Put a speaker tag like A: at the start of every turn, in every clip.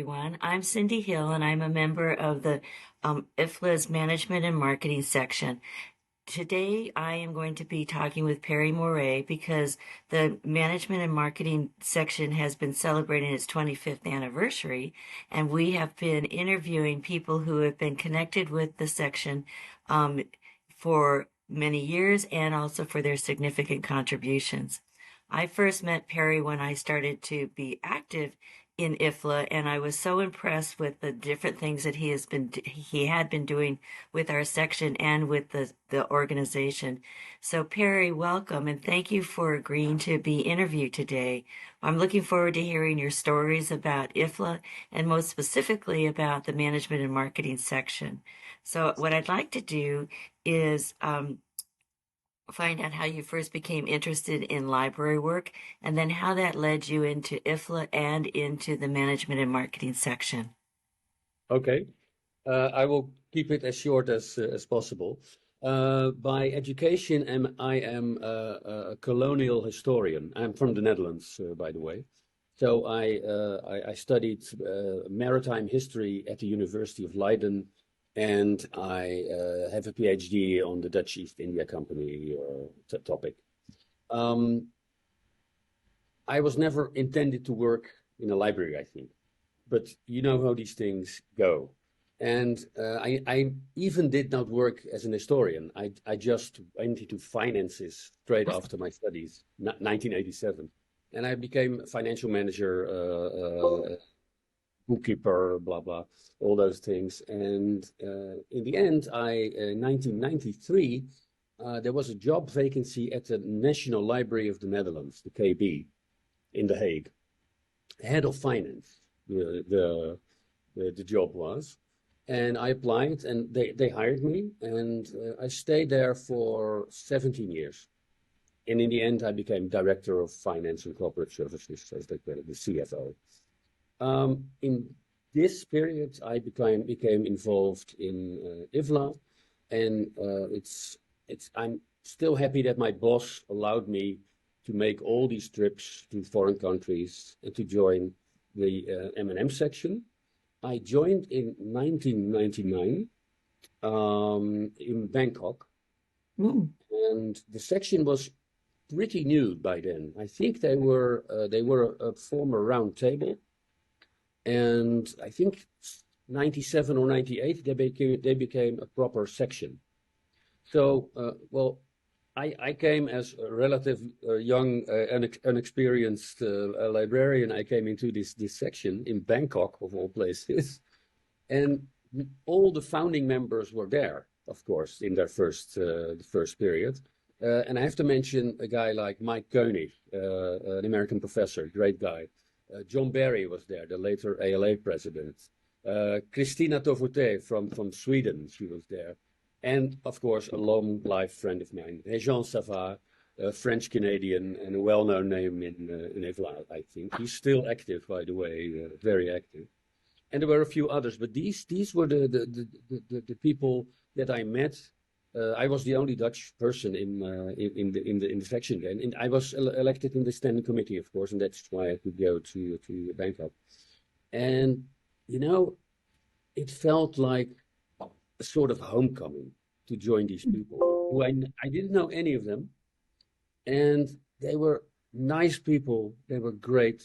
A: everyone. I'm Cindy Hill, and I'm a member of the IFLA's Management and Marketing section. Today, I am going to be talking with Perry Moree because the Management and Marketing section has been celebrating its 25th anniversary, and we have been interviewing people who have been connected with the section for many years and also for their significant contributions. I first met Perry when I started to be active in IFLA, and I was so impressed with the different things that he had been doing with our section and with the organization. So Perry, welcome, and thank you for agreeing to be interviewed today. I'm looking forward to hearing your stories about IFLA and most specifically about the management and marketing section. So what I'd like to do is find out how you first became interested in library work, and then how that led you into IFLA and into the management and marketing section.
B: Okay, I will keep it as short as possible. By education, I am a colonial historian. I'm from the Netherlands, by the way. So I studied maritime history at the University of Leiden, and I have a PhD on the Dutch East India Company topic. I was never intended to work in a library, I think, but you know how these things go. And I even did not work as an historian. I just went into finances straight after my studies, 1987. And I became a financial manager, bookkeeper, blah, blah, all those things. And in the end, in 1993, there was a job vacancy at the National Library of the Netherlands, the KB, in The Hague. Head of finance, the job was. And I applied, and they hired me, and I stayed there for 17 years. And in the end, I became Director of Finance and Corporate Services, as they call it, the CFO. In this period, I became involved in IFLA, and I'm still happy that my boss allowed me to make all these trips to foreign countries and to join the M&M section. I joined in 1999 in Bangkok, and the section was pretty new by then. I think they were a former round table. And I think 97 or 98, they became a proper section. So, I came as a relative young, unexperienced librarian. I came into this section in Bangkok, of all places. And all the founding members were there, of course, in their first period. And I have to mention a guy like Mike Koenig, an American professor, great guy. John Barry was there, the later ALA president. Christina Tovute from Sweden, she was there. And, of course, a long-life friend of mine, Jean Savard, a French-Canadian and a well-known name in IFLA, I think. He's still active, by the way, very active. And there were a few others, but these were the people that I met. I was the only Dutch person in the section then, and I was elected in the standing committee, of course, and that's why I could go to Bangkok. And you know, it felt like a sort of homecoming to join these people who I didn't know any of them, and they were nice people. They were great.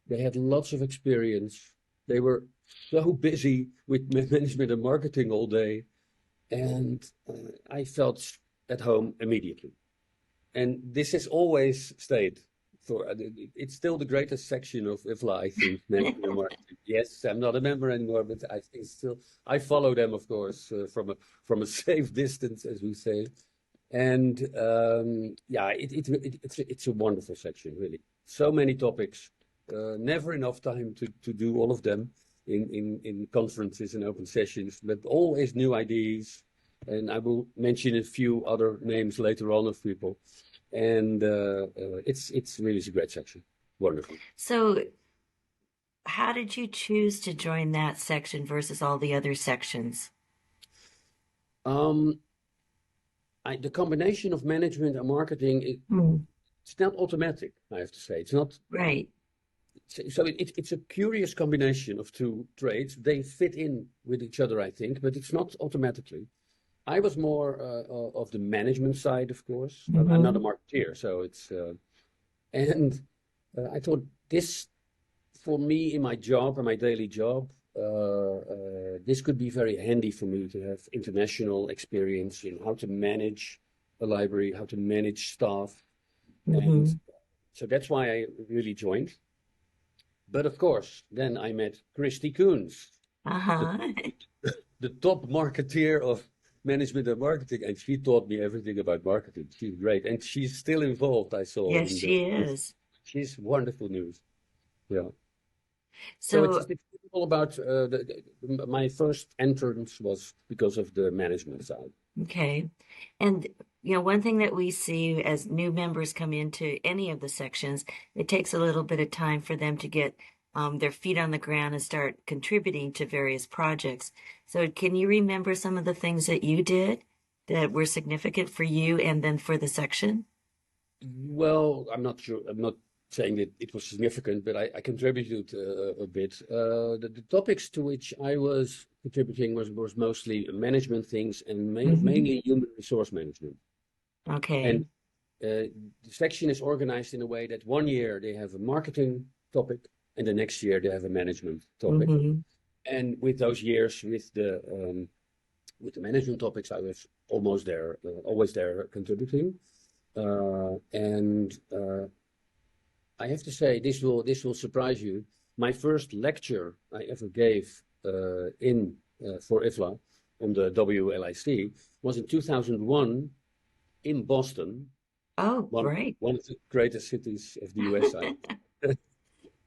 B: They had lots of experience. They were so busy with management and marketing all day. And I felt at home immediately. And this has always stayed. It's still the greatest section of IFLA, I think. Yes, I'm not a member anymore, but I think still, I follow them, of course, from a safe distance, as we say. And it's a wonderful section, really. So many topics, never enough time to do all of them. In conferences and open sessions, but always new ideas. And I will mention a few other names later on of people. And it's really a great section. Wonderful.
A: So how did you choose to join that section versus all the other sections?
B: The combination of management and marketing, it's not automatic, I have to say. It's not
A: right.
B: it's a curious combination of two trades. They fit in with each other, I think, but it's not automatically. I was more of the management side, of course. I'm not a
A: Mm-hmm.
B: marketeer, so and I thought this for me in my job and my daily job, this could be very handy for me to have international experience in how to manage a library, how to manage staff, and
A: Mm-hmm.
B: so that's why I really joined. But of course, then I met Christy Coons, the,
A: Uh-huh.
B: the top marketeer of management and marketing, and she taught me everything about marketing. She's great, and she's still involved. I saw
A: Yes,
B: in the.
A: she is.
B: She's wonderful news. Yeah. So
A: So,
B: it's all about my first entrance was because of the management side.
A: okay. And, you know, one thing that we see as new members come into any of the sections, it takes a little bit of time for them to get their feet on the ground and start contributing to various projects. So, can you remember some of the things that you did that were significant for you and then for the section?
B: Well, I'm not sure. I'm not saying that it was significant, but I contributed a bit. The topics to which I was contributing was mostly management things and
A: Hmm.
B: mainly human resource management. And
A: Okay.
B: the section is organized in a way that one year they have a marketing topic, and the next year they have a management topic.
A: Hmm.
B: And with those years, with the management topics, I was almost there, always there contributing. And I have to say, this will surprise you. My first lecture I ever gave in for IFLA on the WLIC was in 2001 in Boston,
A: Oh,
B: one
A: great.
B: one of the greatest cities of the US.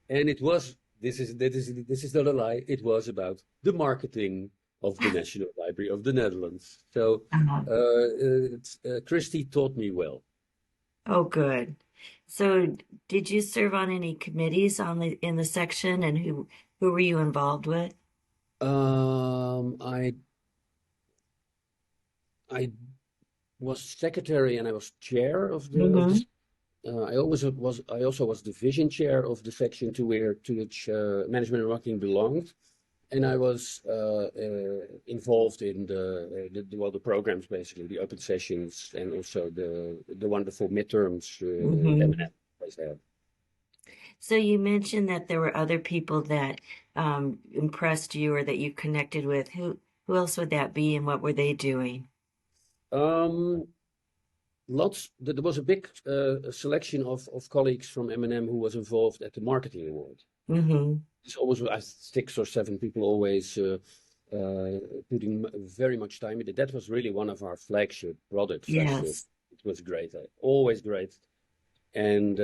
B: And it was this is not a lie. It was about the marketing of the National Library of the Netherlands. So
A: Uh-huh.
B: Christy taught me well.
A: Oh, good. So, did you serve on any committees on the in the section, and who were you involved with?
B: I I was secretary and I was chair of the.
A: Hmm.
B: I also was division chair of the section to which management and marketing belonged, and I was involved in the programs basically, the open sessions, and also the wonderful midterms
A: Hmm.
B: M&M always had.
A: So you mentioned that there were other people that impressed you or that you connected with. Who else would that be, and what were they doing?
B: Um, There was a big selection of colleagues from M&M who was involved at the marketing award.
A: Hmm.
B: It's always 6 or 7 people always uh, putting very much time in it. That was really one of our flagship products.
A: Yes.
B: It was great, always great. And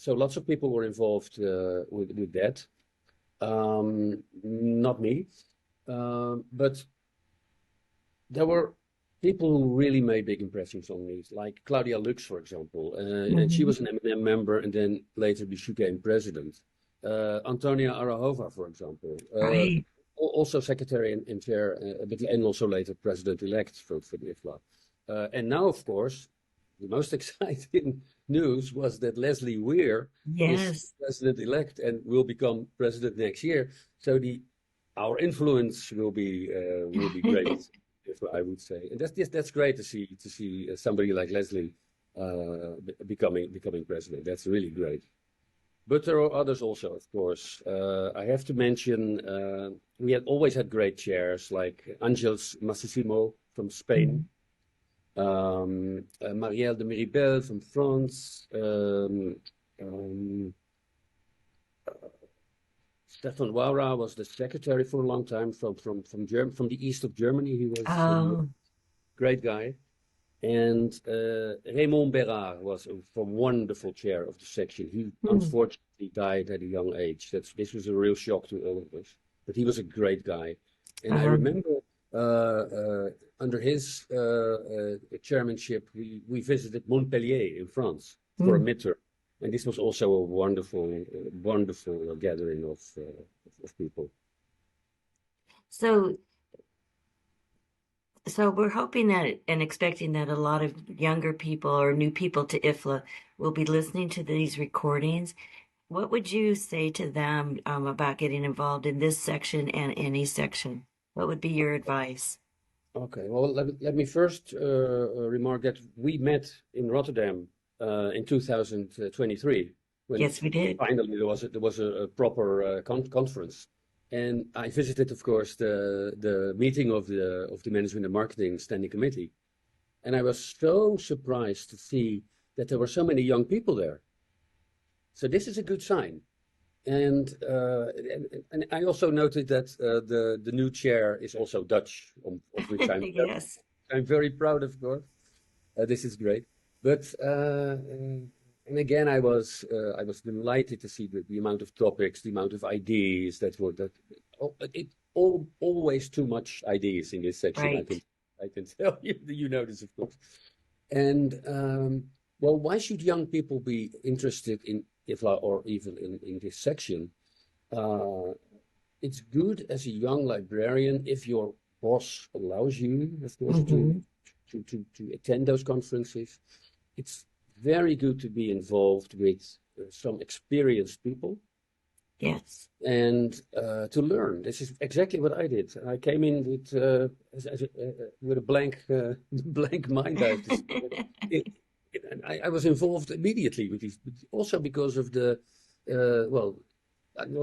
B: so lots of people were involved with that. Not me, but there were people who really made big impressions on me, like Claudia Lux, for example, and she
A: Hmm.
B: was an M&M member, and then later she became president. Antonia Arahova, for example,
A: Right.
B: also secretary and chair, and also later president-elect for the IFLA. And now, of course, the most exciting news was that Leslie Weir is
A: Yes.
B: president-elect and will become president next year. So our influence will be great. If I would say, and that's great to see somebody like Leslie becoming president. That's really great. But there are others also, of course. I have to mention we had always had great chairs like Angels Massissimo from Spain, Marielle de Miribel from France, um, Stefan Waura was the secretary for a long time from the east of Germany. He was
A: Oh.
B: a great guy. And Raymond Bérard was a wonderful chair of the section. He
A: Hmm.
B: unfortunately died at a young age. This was a real shock to all of us. But he was a great guy. And I
A: Um,
B: remember under his chairmanship, we visited Montpellier in France for a
A: hmm.
B: midterm. And this was also a wonderful gathering of people.
A: So, so we're hoping that and expecting that a lot of younger people or new people to IFLA will be listening to these recordings. what would you say to them about getting involved in this section and any section? What would be your advice?
B: Okay, well, let me first remark that we met in Rotterdam in 2023 when
A: Yes, we did.
B: finally there was a proper conference, and I visited, of course, the meeting of the Management and Marketing Standing Committee, and I was so surprised to see that there were so many young people there. So this is a good sign. And I also noted that the new chair is also Dutch, of which
A: Yes,
B: I'm very proud of course. This is great. But and again, I was delighted to see the amount of topics, the amount of ideas that were that always too much ideas in this section.
A: right.
B: I can tell you. You know this, of course. And well, why should young people be interested in IFLA or even in this section? Uh, it's good as a young librarian if your boss allows you, of course,
A: Hmm.
B: to attend those conferences. It's very good to be involved with some experienced people
A: Yes.
B: and to learn. This is exactly what I did. I came in with a blank blank mind, I have to say. It, and I was involved immediately with these, but also because of the well,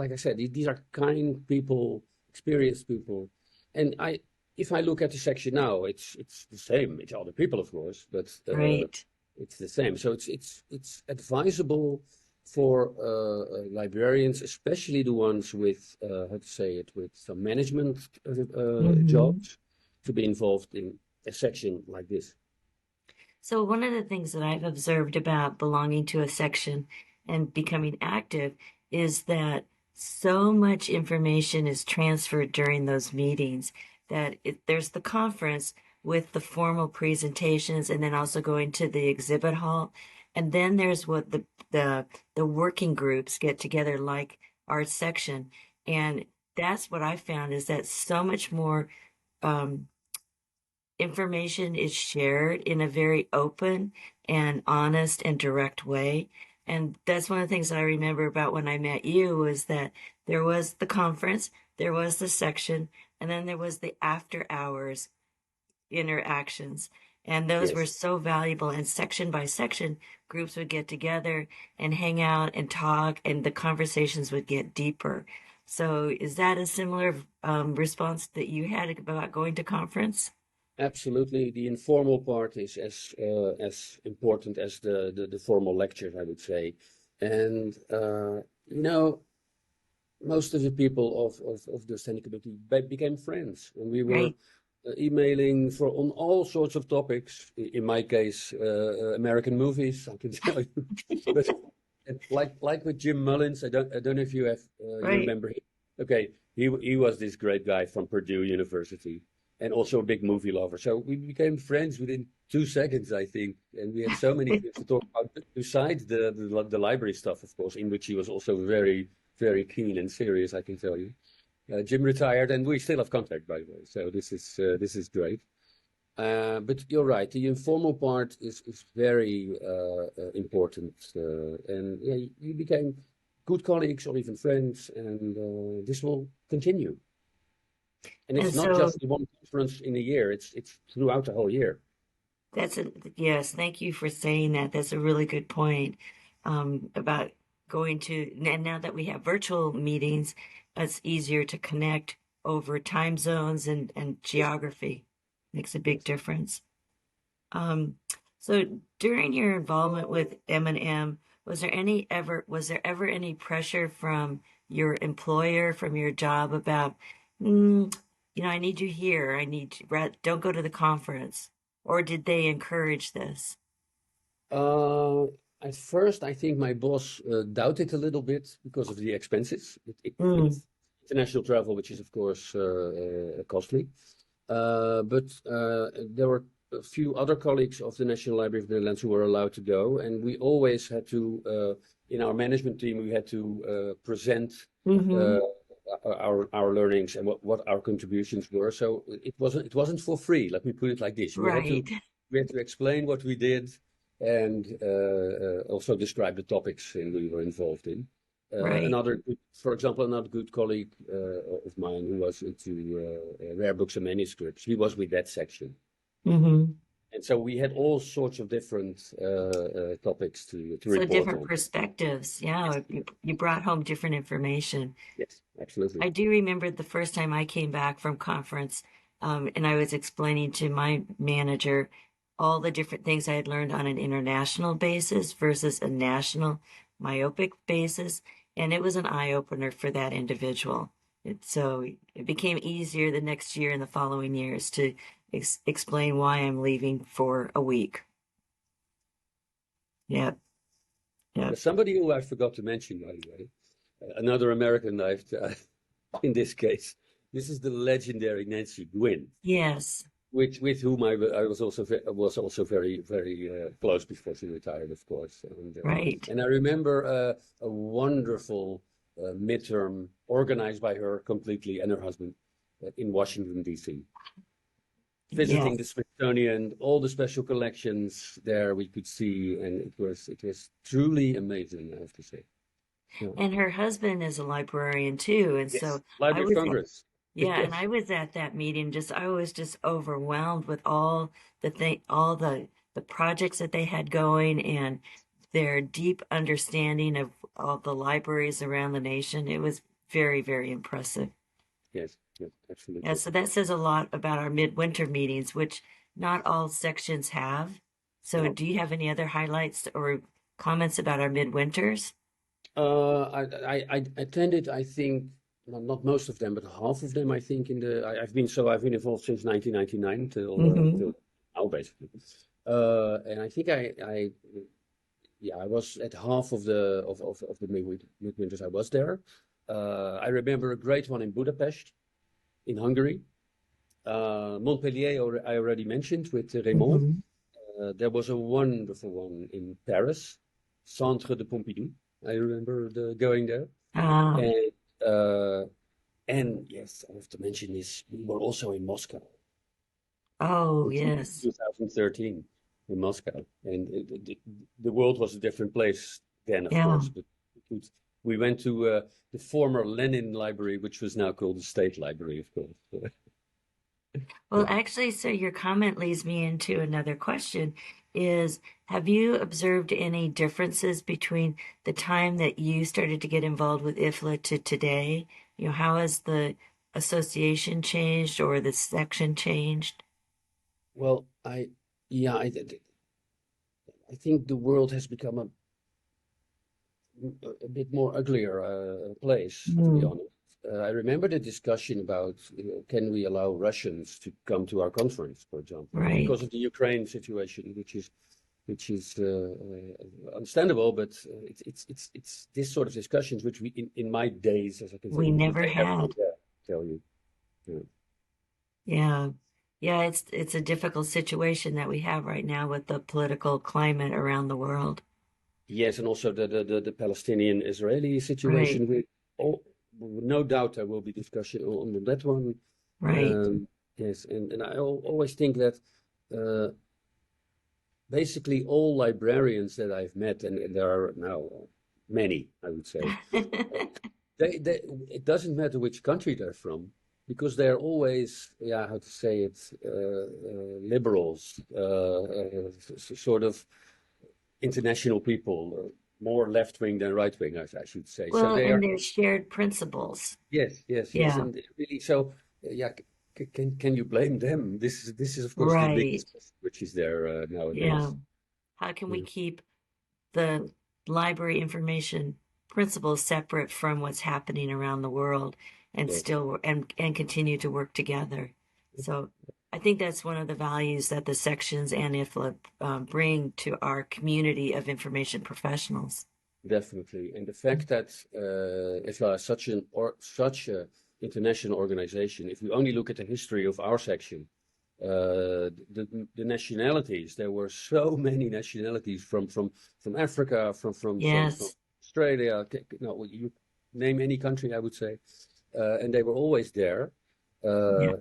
B: like I said, these are kind people, experienced people, and if I look at the section now, it's the same. It's other people, of course, but
A: Right.
B: it's the same. So it's advisable for librarians, especially the ones with how to say it, with some management
A: Hmm.
B: jobs, to be involved in a section like this.
A: So one of the things that I've observed about belonging to a section and becoming active is that so much information is transferred during those meetings that there's the conference with the formal presentations and then also going to the exhibit hall. And then there's what the the working groups get together like our section. And that's what I found is that so much more um, information is shared in a very open and honest and direct way. And that's one of the things I remember about when I met you was that there was the conference, there was the section, and then there was the after hours interactions. And those were
B: Yes.
A: so valuable. And section by section, groups would get together and hang out and talk, and the conversations would get deeper. So, is that a similar response that you had about going to conference?
B: Absolutely, the informal part is as important as the formal lectures, I would say. And you know, most of the people of the standing committee became friends, and we were
A: Right.
B: emailing for on all sorts of topics. In my case, American movies, I can tell you. But like with Jim Mullins, I don't know if you have you
A: Right.
B: remember him. Okay, he was this great guy from Purdue University, and also a big movie lover. So we became friends within 2 seconds, I think, and we had so many things to talk about besides the library stuff, of course, in which he was also very keen and serious, I can tell you. Jim retired, and we still have contact, by the way. So this is great. But you're right. The informal part is very important, and yeah, you became good colleagues or even friends, and this will continue. And
A: And
B: it's not
A: so
B: just the one conference in a year; it's throughout the whole year.
A: that's a yes, thank you for saying that. That's a really good point about going to, and now that we have virtual meetings, it's easier to connect over time zones and
B: Yes,
A: geography. Makes a big
B: yes.
A: difference. Um, so during your involvement with M&M, was there ever any pressure from your employer, from your job about, mm, I need you here. Don't go to the conference. Or did they encourage this?
B: Uh, at first, I think my boss doubted a little bit because of the expenses.
A: Mm,
B: It's international travel, which is of course costly. But there were a few other colleagues of the National Library of the Netherlands who were allowed to go, and we always had to, in our management team, we had to present
A: mm-hmm.
B: uh, our learnings and what our contributions were. So it wasn't for free. Let me put it like this:
A: Right.
B: we had to explain what we did and also describe the topics we were involved in.
A: Right.
B: For example, another good colleague of mine who was into rare books and manuscripts, he was with that section.
A: Mm-hmm.
B: And so we had all sorts of different topics to
A: So
B: report
A: different
B: on.
A: perspectives.
B: Yes,
A: Yeah, you brought home different information.
B: yes, absolutely.
A: I do remember the first time I came back from conference, and I was explaining to my manager all the different things I had learned on an international basis versus a national myopic basis, and it was an eye opener for that individual. So it became easier the next year and the following years to explain why I'm leaving for a week. Yep, yep.
B: There's somebody who I forgot to mention, by the way, another American knife in this case. This is the legendary Nancy Gwynn,
A: Yes,
B: which with whom I was also very close before she retired, of course.
A: right.
B: And I remember a wonderful midterm organized by her completely and her husband in Washington D.C. Visiting the
A: Yes.
B: Smithsonian, all the special collections there we could see, and it was truly amazing, I have to say. Yeah.
A: And her husband is a librarian too. And
B: Yes,
A: so I
B: Library of
A: was,
B: Congress.
A: yeah, and
B: Yes,
A: I was at that meeting I was just overwhelmed with all all the projects that they had going and their deep understanding of all the libraries around the nation. It was very, very impressive.
B: yes, yes,
A: Yeah,
B: absolutely.
A: so that says a lot about our midwinter meetings, which not all sections have. So
B: No.
A: do you have any other highlights or comments about our midwinters?
B: I attended, I think, not most of them, but half of them, I think, I've been involved since 1999
A: Mm-hmm.
B: till now, basically. And I think yeah, I was at half of the midwinters I was there. I remember a great one in Budapest, in Hungary. Montpellier, I already mentioned with Raymond.
A: Mm-hmm.
B: There was a wonderful one in Paris, Centre de Pompidou. I remember going there.
A: Ah.
B: And uh, and yes, I have to mention this. We were also in Moscow
A: Oh,
B: in
A: yes.
B: 2013 in Moscow, and the world was a different place then, of
A: Yeah.
B: course. But we went to the former Lenin Library, which was now called the State Library, of course.
A: Well, actually, so your comment leads me into another question is, have you observed any differences between the time that you started to get involved with IFLA to today? You know, how has the association changed or the section changed?
B: Well, yeah, I think the world has become a bit more uglier place, to be
A: Mm,
B: honest. I remember the discussion about can we allow Russians to come to our conference, for example, because
A: right.
B: of the Ukraine situation, which is understandable, but it's this sort of discussions which we in my days, as I can say,
A: We never
B: they never
A: had.
B: did that, tell you. Yeah.
A: Yeah. Yeah, it's a difficult situation that we have right now with the political climate around the world.
B: Yes, and also the Palestinian-Israeli
A: Right.
B: situation. Oh, no doubt there will be discussion on that one.
A: Right.
B: Um, yes, and I always think that basically all librarians that I've met, and there are now many, I would say, it doesn't matter which country they're from, because they're always, yeah, how to say it, liberals, sort of international people, more left wing than right wing, I should say. So
A: Well,
B: they
A: and
B: are,
A: there's shared principles.
B: yes,
A: Yeah,
B: and really, so yeah, can you blame them? This is of course the
A: right.
B: biggest question which is there
A: Yeah.
B: nowadays.
A: How can we
B: Yeah.
A: keep the library information principles separate from what's happening around the world and
B: Yes,
A: still and continue to work together? So I think that's one of the values that the sections and IFLA bring to our community of information professionals.
B: definitely. And the fact that IFLA is such a international organization, if we only look at the history of our section, the nationalities, there were so many nationalities from Africa, from
A: Yes.
B: Australia, no, you name any country, I would say, and they were always there.
A: Yeah.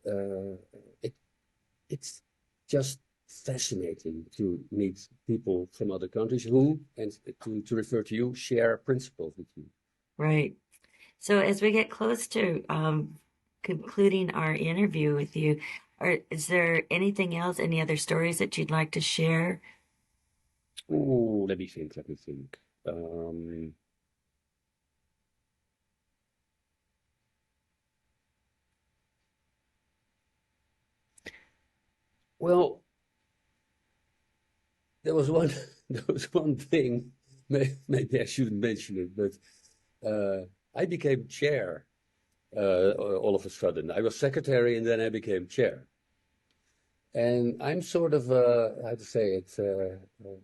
B: Uh, it it's just fascinating to meet people from other countries who, and to refer to you, share principles with you.
A: Right. So as we get close to concluding our interview with you, is there anything else, any other stories that you'd like to share?
B: Oh, let me think, let me think. Well, there was one, there was one thing, maybe I shouldn't mention it, but I became chair all of a sudden. I was secretary and then I became chair. And I'm sort of, how to say it,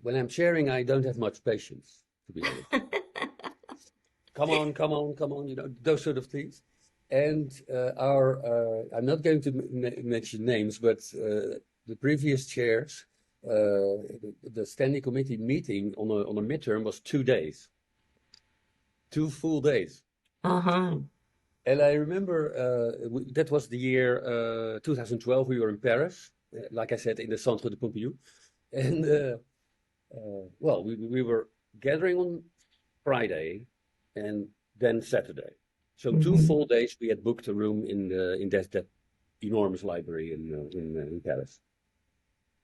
B: when I'm chairing, I don't have much patience, to be honest. Come on, come on, come on, those sort of things. And I'm not going to mention names, but the previous chairs, the standing committee meeting on a midterm was 2 days, 2 full days.
A: Uh-huh.
B: And I remember that was the year 2012. We were in Paris, like I said, in the Centre de Pompidou. And well, we were gathering on Friday and then Saturday. So 2 full days we had booked a room in that enormous library in Paris.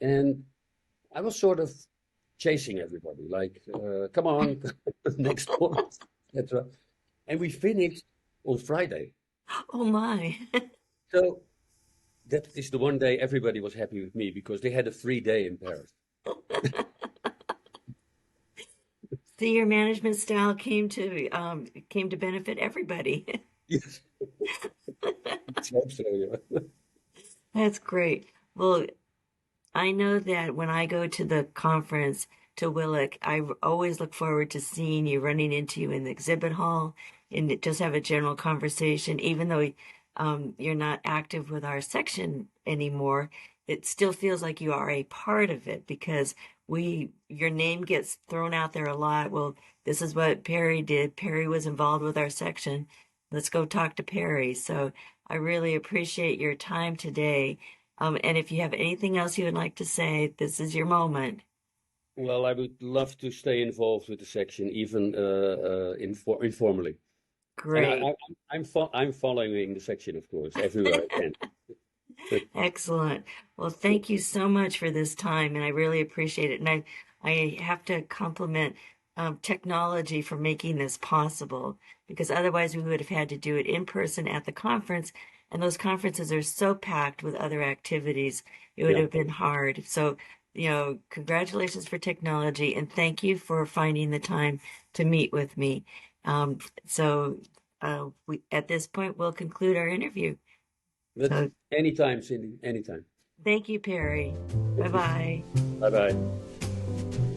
B: And I was sort of chasing everybody, like, come on, next one, etc. And we finished on Friday.
A: Oh my.
B: So that is the one day everybody was happy with me because they had a free day in Paris.
A: See, your management style came to benefit everybody.
B: Yes, let's hope so, yeah.
A: That's great. Well, I know that when I go to the conference to Willock, always look forward to seeing you, running into you in the exhibit hall, and just have a general conversation. Even though you're not active with our section anymore, it still feels like you are a part of it because your name gets thrown out there a lot. Well, this is what Perry did. Perry was involved with our section. Let's go talk to Perry. So I really appreciate your time today. And if you have anything else you would like to say, this is your moment.
B: Well, I would love to stay involved with the section, even informally. And
A: Great.
B: I'm following the section, of course, everywhere I can.
A: Excellent. Well, thank you so much for this time, and I really appreciate it. And I have to compliment technology for making this possible, because otherwise we would have had to do it in person at the conference, and those conferences are so packed with other activities, it would
B: Yeah.
A: have been hard. So, congratulations for technology, and thank you for finding the time to meet with me. So, at this point, we'll conclude our interview.
B: But
A: So
B: anytime, Cindy, anytime.
A: thank you, Perry. Bye bye.
B: Bye bye.